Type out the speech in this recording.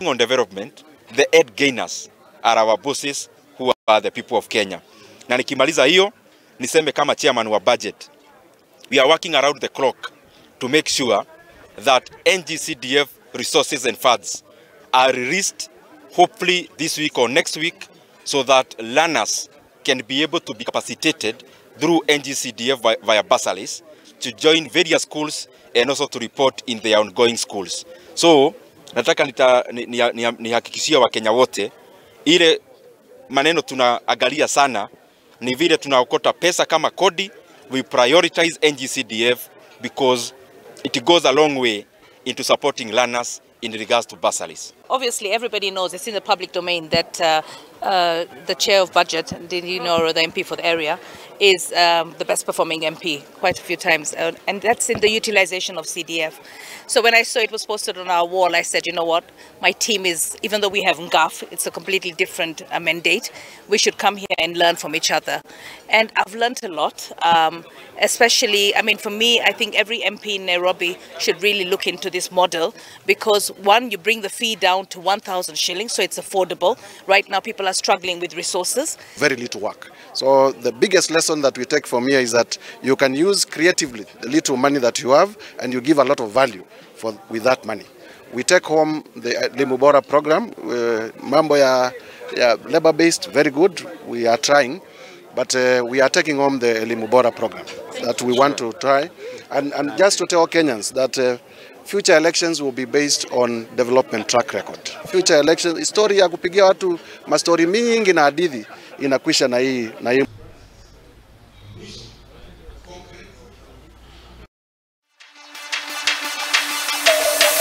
On development, the head gainers are our bosses who are the people of Kenya. Na nikimaliza hiyo, niseme kama chairman wa budget, we are working around the clock to make sure that NGCDF resources and funds are released hopefully this week or next week so that learners can be able to be capacitated through NGCDF via bursaries to join various schools and also to report in their ongoing schools. So, nataka nihakikishia Wakenya wote, ile maneno tunaangalia sana ni vile tunaokota pesa kama kodi. We prioritize NGCDF because it goes a long way into supporting learners in regards to bursaries. Obviously, everybody knows, it's in the public domain, that the chair of budget, or the MP for the area, is the best performing MP quite a few times, and that's in the utilization of CDF. So when I saw it was posted on our wall, I said, you know what, my team is, even though we have NGAF, it's a completely different mandate, we should come here and learn from each other. And I've learned a lot, especially, I mean, for me, I think every MP in Nairobi should really look into this model because, one, you bring the fee down to 1,000 shillings, so it's affordable. Right now, people are struggling with resources. Very little work. So the biggest lesson that we take from here is that you can use creatively the little money that you have and you give a lot of value with that money. We take home the Limubora program, mambo ya labor-based, very good, we are trying, but we are taking home the Limubora program that we want to try. And just to tell Kenyans that future elections will be based on development track record. Future elections, story ya kupigia watu mastori mingi na hadithi inakwisha na hii.